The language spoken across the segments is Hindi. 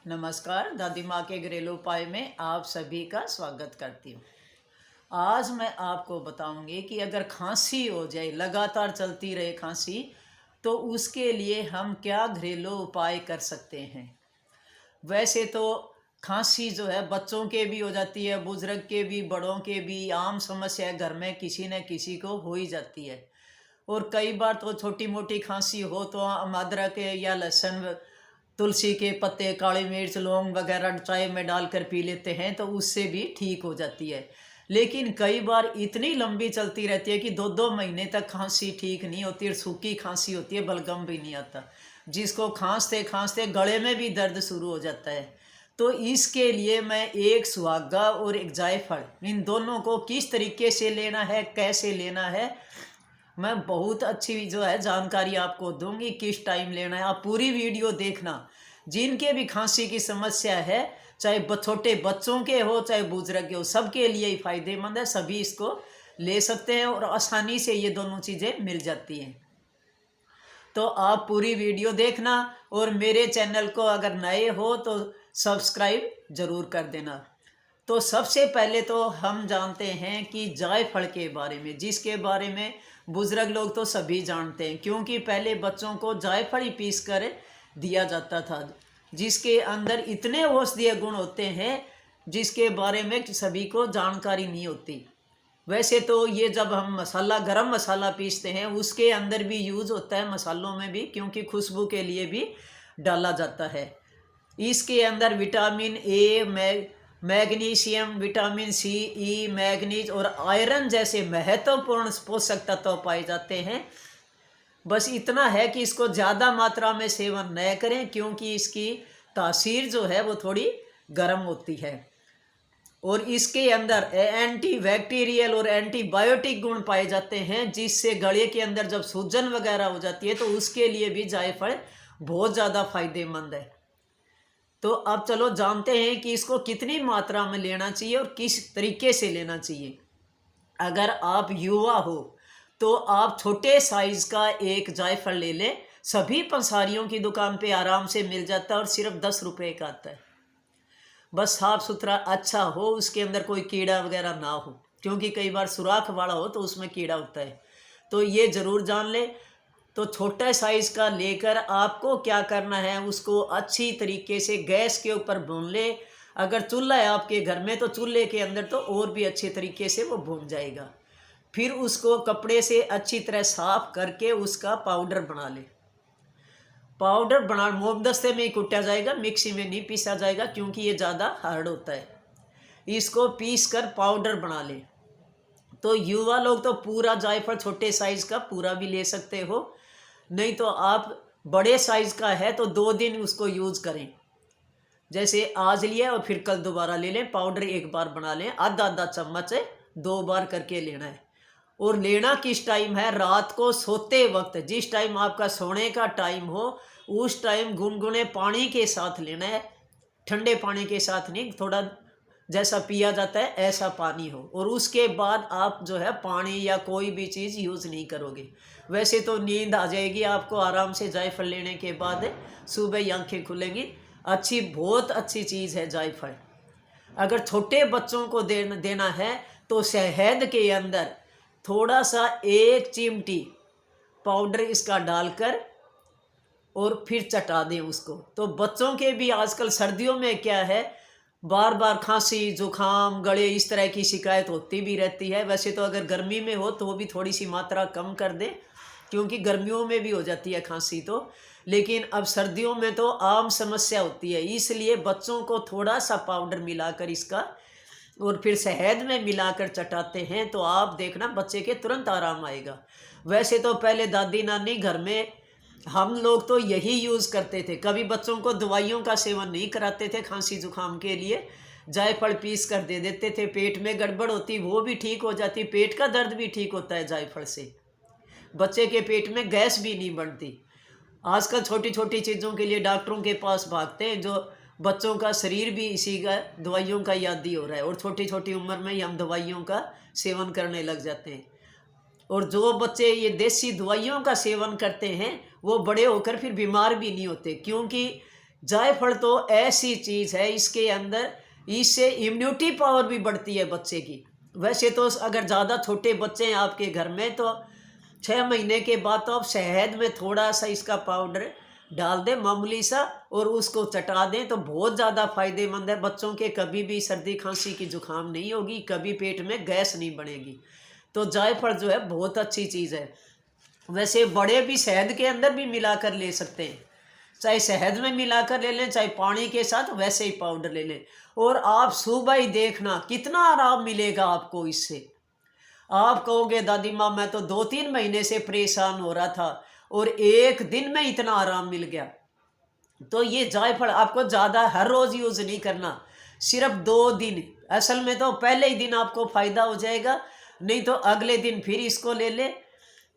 नमस्कार। दादी माँ के घरेलू उपाय में आप सभी का स्वागत करती हूँ। आज मैं आपको बताऊंगी कि अगर खांसी हो जाए, लगातार चलती रहे खांसी, तो उसके लिए हम क्या घरेलू उपाय कर सकते हैं। वैसे तो खांसी जो है बच्चों के भी हो जाती है, बुजुर्ग के भी, बड़ों के भी आम समस्या है। घर में किसी न किसी को हो ही जाती है। और कई बार तो छोटी मोटी खांसी हो तो हम अदरक या लहसुन, तुलसी के पत्ते, काली मिर्च, लौंग वगैरह चाय में डालकर पी लेते हैं तो उससे भी ठीक हो जाती है। लेकिन कई बार इतनी लंबी चलती रहती है कि 2-2 महीने तक खांसी ठीक नहीं होती और सूखी खांसी होती है, बलगम भी नहीं आता, जिसको खांसते खांसते गले में भी दर्द शुरू हो जाता है। तो इसके लिए मैं एक सुहागा और एक जायफल, इन दोनों को किस तरीके से लेना है, कैसे लेना है, मैं बहुत अच्छी जो है जानकारी आपको दूंगी। किस टाइम लेना है, आप पूरी वीडियो देखना। जिनके भी खांसी की समस्या है, चाहे छोटे बच्चों के हो चाहे बुजुर्ग के हो, सबके लिए ही फायदेमंद है। सभी इसको ले सकते हैं और आसानी से ये दोनों चीज़ें मिल जाती हैं। तो आप पूरी वीडियो देखना और मेरे चैनल को अगर नए हो तो सब्सक्राइब ज़रूर कर देना। तो सबसे पहले तो हम जानते हैं कि जायफल के बारे में, जिसके बारे में बुजुर्ग लोग तो सभी जानते हैं, क्योंकि पहले बच्चों को जायफल ही पीस कर दिया जाता था, जिसके अंदर इतने औषधीय गुण होते हैं जिसके बारे में सभी को जानकारी नहीं होती। वैसे तो ये जब हम मसाला, गरम मसाला पीसते हैं, उसके अंदर भी यूज़ होता है, मसालों में भी, क्योंकि खुशबू के लिए भी डाला जाता है। इसके अंदर vitamin A, magnesium, vitamin C, E, manganese और आयरन जैसे महत्वपूर्ण पोषक तत्व पाए जाते हैं। बस इतना है कि इसको ज़्यादा मात्रा में सेवन न करें, क्योंकि इसकी तासीर जो है वो थोड़ी गर्म होती है। और इसके अंदर एंटी बैक्टीरियल और एंटीबायोटिक गुण पाए जाते हैं, जिससे गले के अंदर जब सूजन वगैरह हो जाती है तो उसके लिए भी जायफल बहुत ज़्यादा फायदेमंद है। तो अब चलो जानते हैं कि इसको कितनी मात्रा में लेना चाहिए और किस तरीके से लेना चाहिए। अगर आप युवा हो तो आप छोटे साइज का एक जायफल ले लें। सभी पंसारियों की दुकान पे आराम से मिल जाता है और सिर्फ 10 रुपये का आता है। बस साफ सुथरा अच्छा हो, उसके अंदर कोई कीड़ा वगैरह ना हो, क्योंकि कई बार सुराख वाला हो तो उसमें कीड़ा होता है। तो ये ज़रूर जान ले। तो छोटा साइज़ का लेकर आपको क्या करना है, उसको अच्छी तरीके से गैस के ऊपर भून ले। अगर चूल्हा है आपके घर में तो चूल्हे के अंदर तो और भी अच्छे तरीके से वो भून जाएगा। फिर उसको कपड़े से अच्छी तरह साफ करके उसका पाउडर बना ले। पाउडर बना मोमदस्ते में ही कुटा जाएगा, मिक्सी में नहीं पीसा जाएगा, क्योंकि ये ज़्यादा हार्ड होता है। इसको पीस कर पाउडर बना ले। तो युवा लोग तो पूरा जायफल छोटे साइज़ का पूरा भी ले सकते हो, नहीं तो आप बड़े साइज़ का है तो 2 दिन उसको यूज़ करें। जैसे आज लिया और फिर कल दोबारा ले लें। पाउडर एक बार बना लें, आधा आधा चम्मच 2 बार करके लेना है। और लेना किस टाइम है, रात को सोते वक्त, जिस टाइम आपका सोने का टाइम हो उस टाइम गुनगुने पानी के साथ लेना है। ठंडे पानी के साथ नहीं, थोड़ा जैसा पिया जाता है ऐसा पानी हो। और उसके बाद आप जो है पानी या कोई भी चीज़ यूज़ नहीं करोगे। वैसे तो नींद आ जाएगी आपको आराम से जायफल लेने के बाद, सुबह ही आँखें खुलेंगी। बहुत अच्छी चीज़ है जायफल। अगर छोटे बच्चों को देना है तो शहद के अंदर थोड़ा सा 1 चिमटी पाउडर इसका डालकर और फिर चटा दें उसको। तो बच्चों के भी आजकल सर्दियों में क्या है, बार बार खांसी, जुकाम, गले, इस तरह की शिकायत होती भी रहती है। वैसे तो अगर गर्मी में हो तो वो भी थोड़ी सी मात्रा कम कर दें, क्योंकि गर्मियों में भी हो जाती है खांसी तो, लेकिन अब सर्दियों में तो आम समस्या होती है। इसलिए बच्चों को थोड़ा सा पाउडर मिलाकर इसका और फिर शहद में मिलाकर चटाते हैं तो आप देखना बच्चे के तुरंत आराम आएगा। वैसे तो पहले दादी नानी घर में हम लोग तो यही यूज़ करते थे, कभी बच्चों को दवाइयों का सेवन नहीं कराते थे। खांसी जुकाम के लिए जायफल पीस कर दे देते थे, पेट में गड़बड़ होती वो भी ठीक हो जाती, पेट का दर्द भी ठीक होता है जायफल से। बच्चे के पेट में गैस भी नहीं बनती। आजकल छोटी छोटी चीज़ों के लिए डॉक्टरों के पास भागते हैं, जो बच्चों का शरीर भी इसी का दवाइयों का यादी हो रहा है और छोटी छोटी उम्र में ही हम दवाइयों का सेवन करने लग जाते हैं। और जो बच्चे ये देसी दवाइयों का सेवन करते हैं वो बड़े होकर फिर बीमार भी नहीं होते, क्योंकि जायफल तो ऐसी चीज़ है, इसके अंदर इससे इम्यूनिटी पावर भी बढ़ती है बच्चे की। वैसे तो अगर ज़्यादा छोटे बच्चे हैं आपके घर में तो 6 महीने के बाद तो आप शहद में थोड़ा सा इसका पाउडर डाल दें, मामूली सा, और उसको चटा दें तो बहुत ज़्यादा फायदेमंद है। बच्चों के कभी भी सर्दी खांसी की जुकाम नहीं होगी, कभी पेट में गैस नहीं बनेगी। तो जायफल जो है बहुत अच्छी चीज़ है। वैसे बड़े भी शहद के अंदर भी मिलाकर ले सकते हैं, चाहे शहद में मिलाकर ले लें, चाहे पानी के साथ वैसे ही पाउडर ले लें। और आप सुबह ही देखना कितना आराम मिलेगा आपको इससे। आप कहोगे दादी माँ मैं तो 2-3 महीने से परेशान हो रहा था और एक दिन में इतना आराम मिल गया। तो ये जायफल आपको ज़्यादा हर रोज़ यूज़ नहीं करना, सिर्फ 2 दिन। असल में तो पहले ही दिन आपको फ़ायदा हो जाएगा, नहीं तो अगले दिन फिर इसको ले ले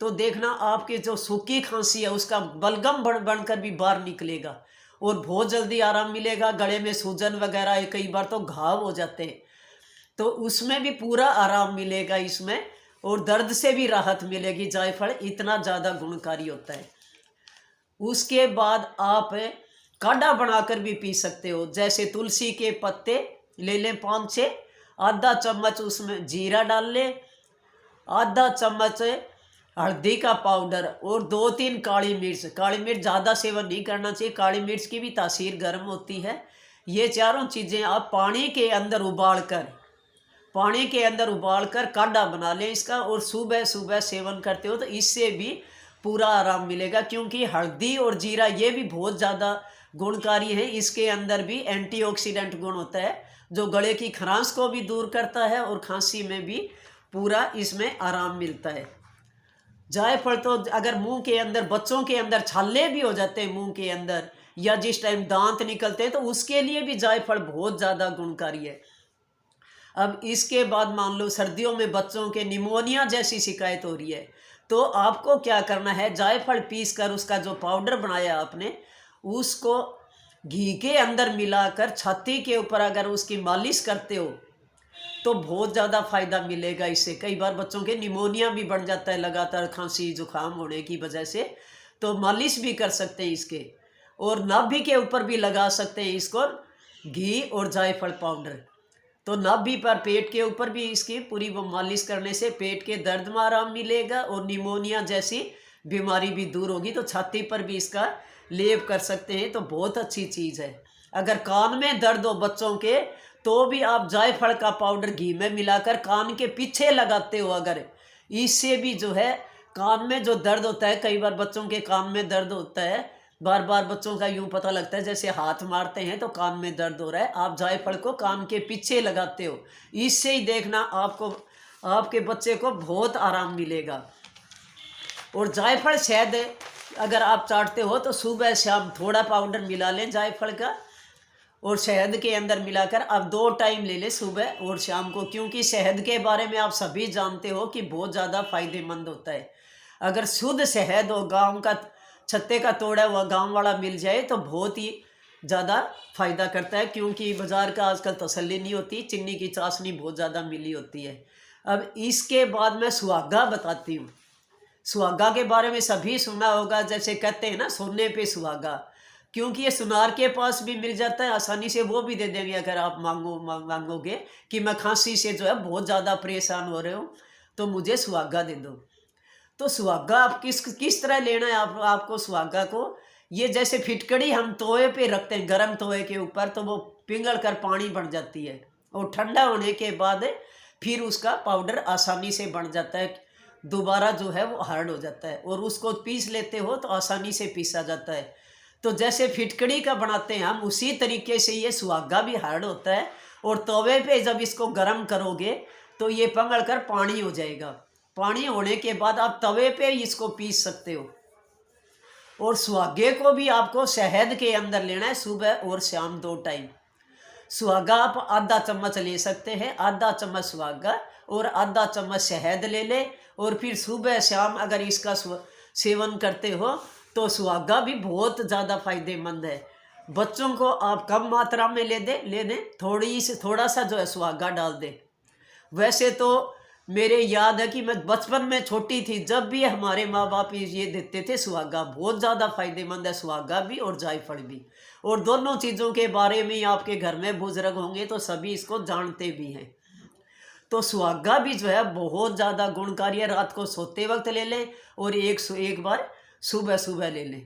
तो देखना आपकी जो सूखी खांसी है उसका बलगम बनकर भी बाहर निकलेगा और बहुत जल्दी आराम मिलेगा। गले में सूजन वगैरह, कई बार तो घाव हो जाते हैं, तो उसमें भी पूरा आराम मिलेगा इसमें, और दर्द से भी राहत मिलेगी। जायफल इतना ज़्यादा गुणकारी होता है। उसके बाद आप काढ़ा बनाकर भी पी सकते हो। जैसे तुलसी के पत्ते ले लें 5-6, आधा चम्मच उसमें जीरा डाल लें, आधा चम्मच हल्दी का पाउडर और 2-3 काली मिर्च। काली मिर्च ज़्यादा सेवन नहीं करना चाहिए, काली मिर्च की भी तासीर गर्म होती है। ये चारों चीज़ें आप पानी के अंदर उबाल कर काढ़ा बना लें इसका, और सुबह सुबह सेवन करते हो तो इससे भी पूरा आराम मिलेगा। क्योंकि हल्दी और जीरा ये भी बहुत ज़्यादा गुणकारी है, इसके अंदर भी एंटीऑक्सीडेंट गुण होता है जो गले की खरांश को भी दूर करता है और खांसी में भी पूरा इसमें आराम मिलता है। जायफल तो अगर मुंह के अंदर, बच्चों के अंदर छाले भी हो जाते हैं मुंह के अंदर, या जिस टाइम दांत निकलते हैं, तो उसके लिए भी जायफल बहुत ज़्यादा गुणकारी है। अब इसके बाद मान लो सर्दियों में बच्चों के निमोनिया जैसी शिकायत हो रही है, तो आपको क्या करना है, जायफल पीसकर उसका जो पाउडर बनाया आपने उसको घी के अंदर मिलाकर छाती के ऊपर अगर उसकी मालिश करते हो तो बहुत ज़्यादा फ़ायदा मिलेगा इससे। कई बार बच्चों के निमोनिया भी बढ़ जाता है लगातार खांसी जुकाम होने की वजह से, तो मालिश भी कर सकते हैं इसके, और नाभि के ऊपर भी लगा सकते हैं इसको घी और जायफल पाउडर। तो नाभि पर, पेट के ऊपर भी इसकी पूरी वो मालिश करने से पेट के दर्द में आराम मिलेगा और निमोनिया जैसी बीमारी भी दूर होगी। तो छाती पर भी इसका लेप कर सकते हैं, तो बहुत अच्छी चीज़ है। अगर कान में दर्द हो बच्चों के तो भी आप जायफल का पाउडर घी में मिलाकर कान के पीछे लगाते हो, अगर इससे भी जो है कान में जो दर्द होता है, कई बार बच्चों के कान में दर्द होता है, बार बार बच्चों का यूं पता लगता है जैसे हाथ मारते हैं तो कान में दर्द हो रहा है, आप जायफल को कान के पीछे लगाते हो, इससे ही देखना आपको, आपके बच्चे को बहुत आराम मिलेगा। और जायफल शहद अगर आप चाटते हो तो सुबह शाम थोड़ा पाउडर मिला लें जायफल का और शहद के अंदर मिलाकर आप 2 टाइम ले लें, सुबह और शाम को। क्योंकि शहद के बारे में आप सभी जानते हो कि बहुत ज़्यादा फायदेमंद होता है। अगर शुद्ध शहद हो, गांव का छत्ते का तोड़ा हुआ गांव वाला मिल जाए तो बहुत ही ज़्यादा फ़ायदा करता है। क्योंकि बाज़ार का आजकल तसल्ली नहीं होती, चीनी की चाशनी बहुत ज़्यादा मिली होती है। अब इसके बाद मैं सुहागा बताती हूँ। सुहागा के बारे में सभी सुना होगा, जैसे कहते हैं ना सोने पे सुहागा, क्योंकि ये सुनार के पास भी मिल जाता है आसानी से, वो भी दे देंगे अगर आप मांगोगे कि मैं खांसी से जो है बहुत ज़्यादा परेशान हो रहे हो तो मुझे सुहागा दे दो। तो सुहागा आप किस तरह लेना है आपको सुहागा को, ये जैसे फिटकड़ी हम तोए पे रखते हैं गर्म तोए के ऊपर, तो वो पिघल कर पानी बन जाती है और ठंडा होने के बाद फिर उसका पाउडर आसानी से बन जाता है, दोबारा जो है वो हार्ड हो जाता है और उसको पीस लेते हो तो आसानी से पीसा जाता है। तो जैसे फिटकड़ी का बनाते हैं हम, उसी तरीके से ये सुहागा भी हार्ड होता है और तवे पे जब इसको गर्म करोगे तो ये पिघल कर पानी हो जाएगा। पानी होने के बाद आप तवे पे इसको पीस सकते हो। और सुहागे को भी आपको शहद के अंदर लेना है, सुबह और शाम 2 टाइम। सुहागा आप आधा चम्मच ले सकते हैं, आधा चम्मच सुहागा और आधा चम्मच शहद ले ले, और फिर सुबह शाम अगर इसका सेवन करते हो तो सुहागा भी बहुत ज़्यादा फायदेमंद है। बच्चों को आप कम मात्रा में ले दें, थोड़ा सा जो है सुहागा डाल दें। वैसे तो मेरे याद है कि मैं बचपन में छोटी थी, जब भी हमारे माँ बाप ये देते थे सुहागा, बहुत ज़्यादा फायदेमंद है सुहागा भी और जायफल भी। और दोनों चीज़ों के बारे में आपके घर में बुजुर्ग होंगे तो सभी इसको जानते भी हैं। तो सुहागा भी जो है बहुत ज़्यादा गुणकारी है। रात को सोते वक्त ले लें और एक बार सुबह सुबह ले लें।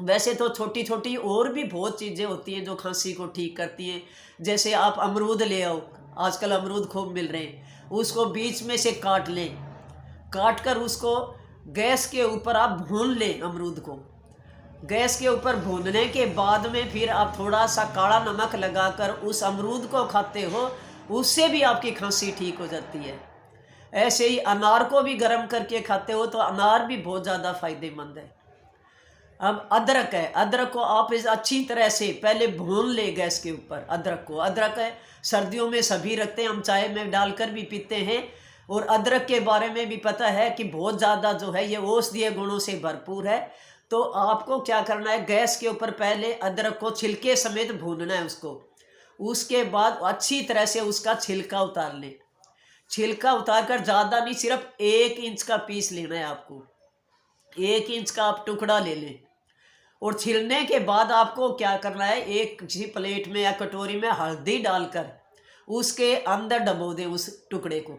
वैसे तो छोटी छोटी और भी बहुत चीज़ें होती हैं जो खांसी को ठीक करती हैं। जैसे आप अमरूद ले आओ, आजकल अमरूद खूब मिल रहे हैं, उसको बीच में से काट लें, काट कर उसको गैस के ऊपर आप भून लें। अमरूद को गैस के ऊपर भूनने के बाद में फिर आप थोड़ा सा काला नमक लगाकर उस अमरूद को खाते हो, उससे भी आपकी खांसी ठीक हो जाती है। ऐसे ही अनार को भी गर्म करके खाते हो तो अनार भी बहुत ज़्यादा फायदेमंद है। अब अदरक है, अदरक को आप इस अच्छी तरह से पहले भून ले गैस के ऊपर। अदरक है, सर्दियों में सभी रखते हैं, हम चाय में डालकर भी पीते हैं। और अदरक के बारे में भी पता है कि बहुत ज़्यादा जो है ये औषधीय गुणों से भरपूर है। तो आपको क्या करना है, गैस के ऊपर पहले अदरक को छिलके समेत भूनना है उसको। उसके बाद अच्छी तरह से उसका छिलका उतार लें। छिलका उतार कर ज़्यादा नहीं, सिर्फ 1 इंच का पीस लेना है आपको। 1 इंच का आप टुकड़ा ले लें। और छीलने के बाद आपको क्या करना है, एक किसी प्लेट में या कटोरी में हल्दी डालकर उसके अंदर डबो दें उस टुकड़े को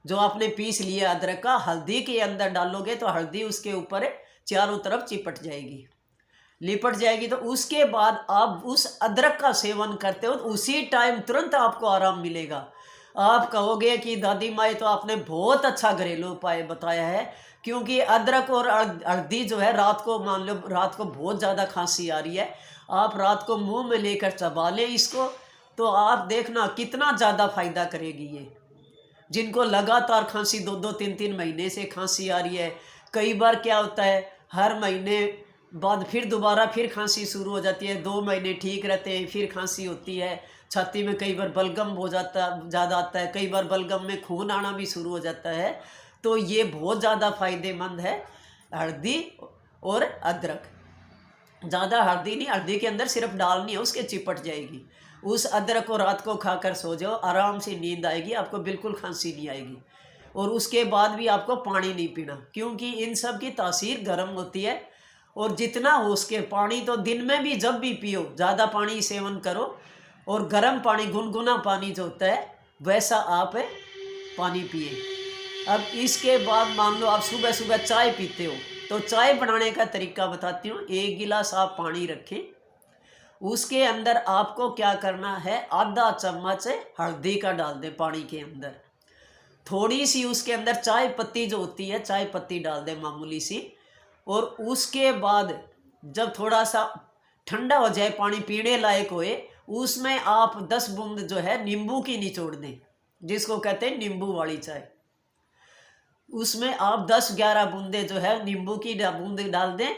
जो आपने पीस लिया अदरक का। हल्दी के अंदर डालोगे तो हल्दी उसके ऊपर चारों तरफ चिपट जाएगी, लिपट जाएगी। तो उसके बाद आप उस अदरक का सेवन करते हो तो उसी टाइम तुरंत आपको आराम मिलेगा। आप कहोगे कि दादी माँ तो आपने बहुत अच्छा घरेलू उपाय बताया है। क्योंकि अदरक और हल्दी जो है, रात को मान लो रात को बहुत ज़्यादा खांसी आ रही है, आप रात को मुंह में लेकर चबा लें इसको, तो आप देखना कितना ज़्यादा फायदा करेगी ये। जिनको लगातार खांसी 2-2, 3-3 महीने से खांसी आ रही है, कई बार क्या होता है हर महीने बाद फिर दोबारा फिर खांसी शुरू हो जाती है, 2 महीने ठीक रहते हैं फिर खांसी होती है, छाती में कई बार बलगम हो जाता ज़्यादा आता है, कई बार बलगम में खून आना भी शुरू हो जाता है। तो ये बहुत ज़्यादा फायदेमंद है हल्दी और अदरक। ज़्यादा हल्दी नहीं, हल्दी के अंदर सिर्फ डालनी है, उसके चिपट जाएगी। उस अदरक को रात को खाकर सो जाओ, आराम से नींद आएगी, आपको बिल्कुल खांसी नहीं आएगी। और उसके बाद भी आपको पानी नहीं पीना, क्योंकि इन सब की तासीर गर्म होती है। और जितना हो उसके पानी तो दिन में भी जब भी पियो, ज़्यादा पानी सेवन करो। और गर्म पानी, गुनगुना पानी जो होता है वैसा आप पानी पिए। अब इसके बाद मान लो आप सुबह सुबह चाय पीते हो, तो चाय बनाने का तरीका बताती हूँ। 1 गिलास आप पानी रखें, उसके अंदर आपको क्या करना है, आधा चम्मच हल्दी का डाल दें पानी के अंदर। थोड़ी सी उसके अंदर चाय पत्ती जो होती है, चाय पत्ती डाल दें मामूली सी। और उसके बाद जब थोड़ा सा ठंडा हो जाए, पानी पीने लायक होए, उसमें आप 10 बूंद जो है नींबू की निचोड़ दें, जिसको कहते हैं नींबू वाली चाय। उसमें आप 10-11 बूंदे जो है नींबू की बूंद डाल दें।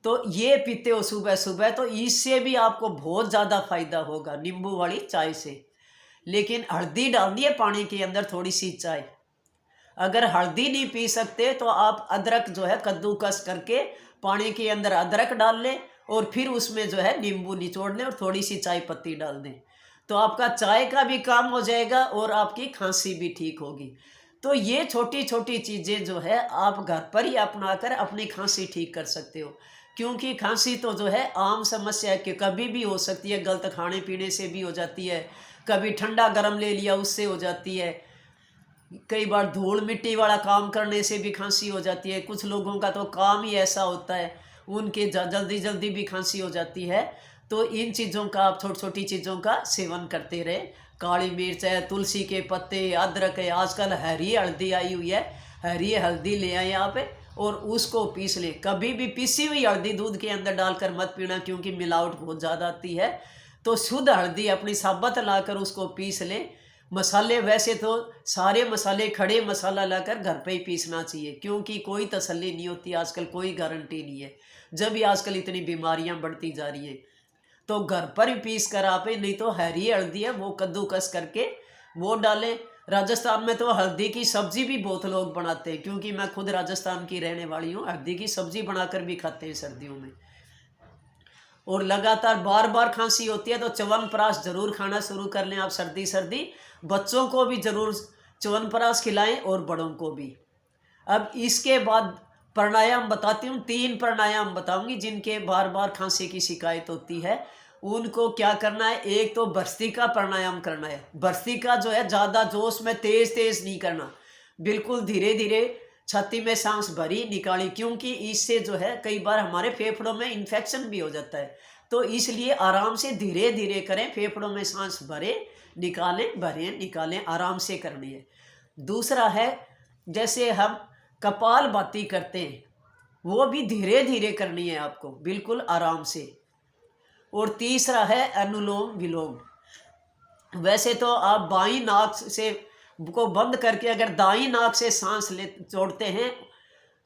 तो ये पीते हो सुबह सुबह, तो इससे भी आपको बहुत ज़्यादा फायदा होगा नींबू वाली चाय से। लेकिन हल्दी डालनी है पानी के अंदर, थोड़ी सी चाय। अगर हल्दी नहीं पी सकते तो आप अदरक जो है कद्दूकस करके पानी के अंदर अदरक डाल लें और फिर उसमें जो है नींबू निचोड़ लें और थोड़ी सी चाय पत्ती डाल दें। तो आपका चाय का भी काम हो जाएगा और आपकी खांसी भी ठीक होगी। तो ये छोटी छोटी चीज़ें जो है आप घर पर ही अपना कर अपनी खांसी ठीक कर सकते हो। क्योंकि खांसी तो जो है आम समस्या है कि कभी भी हो सकती है, गलत खाने पीने से भी हो जाती है, कभी ठंडा गर्म ले लिया उससे हो जाती है, कई बार धूल मिट्टी वाला काम करने से भी खांसी हो जाती है। कुछ लोगों का तो काम ही ऐसा होता है, उनके जल्दी जल्दी भी खांसी हो जाती है। तो इन चीज़ों का आप छोटी छोटी चीज़ों का सेवन करते रहे। काली मिर्च है, तुलसी के पत्ते, अदरक है, आजकल हरी हल्दी आई हुई है, हरी हल्दी ले आए आप और उसको पीस लें। कभी भी पीसी हुई हल्दी दूध के अंदर डालकर मत पीना, क्योंकि मिलावट बहुत ज़्यादा आती है। तो शुद्ध हल्दी अपनी साबत लाकर उसको पीस लें। मसाले वैसे तो सारे मसाले खड़े मसाला लाकर घर पे ही पीसना चाहिए, क्योंकि कोई तसल्ली नहीं होती आजकल, कोई गारंटी नहीं है। जब भी आजकल इतनी बीमारियां बढ़ती जा रही हैं तो घर पर ही पीस कर आप, नहीं तो हरी हल्दी है वो कद्दूकस करके वो डालें। राजस्थान में तो हल्दी की सब्जी भी बहुत लोग बनाते हैं, क्योंकि मैं खुद राजस्थान की रहने वाली हूँ। हल्दी की सब्जी बनाकर भी खाते हैं सर्दियों में। और लगातार बार बार खांसी होती है तो च्यवनप्राश जरूर खाना शुरू कर लें आप। सर्दी सर्दी बच्चों को भी जरूर च्यवनप्राश खिलाएं और बड़ों को भी। अब इसके बाद प्राणायाम बताती हूँ, 3 प्राणायाम बताऊंगी जिनके बार बार खांसी की शिकायत होती है। उनको क्या करना है, एक तो भस्त्रिका प्राणायाम करना है। भस्त्रिका जो है ज़्यादा जोश में तेज तेज नहीं करना, बिल्कुल धीरे धीरे छाती में सांस भरी निकाली, क्योंकि इससे जो है कई बार हमारे फेफड़ों में इन्फेक्शन भी हो जाता है। तो इसलिए आराम से धीरे धीरे करें, फेफड़ों में सांस भरे निकालें, भरे निकालें, आराम से करनी है। दूसरा है, जैसे हम कपालभाति करते हैं, वो भी धीरे धीरे करनी है आपको, बिल्कुल आराम से। और तीसरा है अनुलोम विलोम। वैसे तो आप बाईं नाक से को बंद करके अगर दाईं नाक से सांस ले छोड़ते हैं,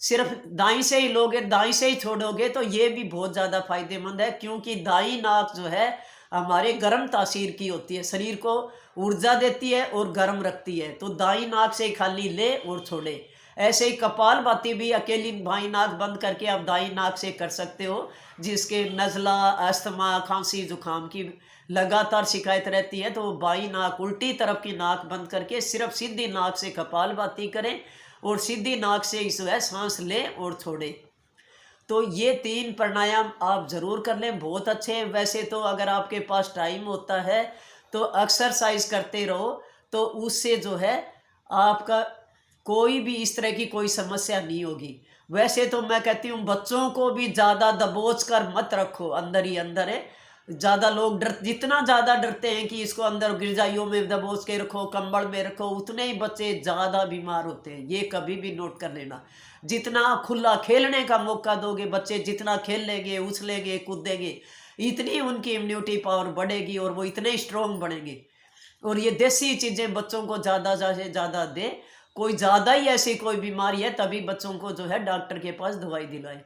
सिर्फ दाईं से ही लोगे, दाईं से ही छोड़ोगे, तो ये भी बहुत ज़्यादा फायदेमंद है, क्योंकि दाईं नाक जो है हमारे गर्म तासीर की होती है, शरीर को ऊर्जा देती है और गर्म रखती है। तो दाईं नाक से खाली ले और छोड़े। ऐसे ही कपालभाति भी अकेली बाईं नाक बंद करके आप दाईं नाक से कर सकते हो। जिसके नज़ला, अस्थमा, खांसी, जुकाम की लगातार शिकायत रहती है, तो वो बाईं नाक, उल्टी तरफ की नाक बंद करके सिर्फ सीधी नाक से कपालभाति करें और सीधी नाक से इस वह सांस लें और छोड़ें। तो ये 3 प्राणायाम आप ज़रूर कर लें, बहुत अच्छे हैं। वैसे तो अगर आपके पास टाइम होता है तो एक्सरसाइज करते रहो, तो उससे जो है आपका कोई भी इस तरह की कोई समस्या नहीं होगी। वैसे तो मैं कहती हूँ बच्चों को भी ज़्यादा दबोच कर मत रखो, अंदर ही अंदर है। ज़्यादा लोग जितना ज़्यादा डरते हैं कि इसको अंदर गिरजाइयों में दबोच के रखो, कंबल में रखो, उतने ही बच्चे ज़्यादा बीमार होते हैं। ये कभी भी नोट कर लेना। जितना खुला खेलने का मौका दोगे, बच्चे जितना खेल लेंगे, उछलेंगे, कूदेंगे, इतनी उनकी इम्यूनिटी पावर बढ़ेगी और वो इतने स्ट्रोंग बनेंगे। और ये देसी चीज़ें बच्चों को ज़्यादा से ज़्यादा दें। कोई ज़्यादा ही ऐसी कोई बीमारी है तभी बच्चों को जो है डॉक्टर के पास दवाई दिलाएं।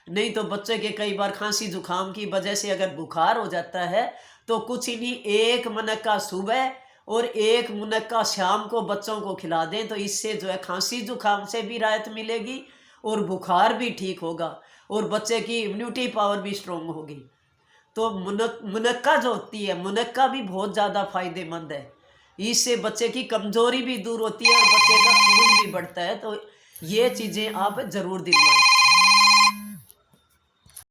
नहीं तो बच्चे के कई बार खांसी जुकाम की वजह से अगर बुखार हो जाता है, तो कुछ ही नहीं, 1 मुनक्का सुबह और 1 मुनक्का शाम को बच्चों को खिला दें, तो इससे जो है खांसी जुकाम से भी राहत मिलेगी और बुखार भी ठीक होगा और बच्चे की इम्यूनिटी पावर भी स्ट्रोंग होगी। तो मुनक्का जो होती है, मुनक्का भी बहुत ज़्यादा फायदेमंद है। इससे बच्चे की कमजोरी भी दूर होती है और बच्चे का खून भी बढ़ता है। तो ये चीज़ें आप ज़रूर दिलवाएं।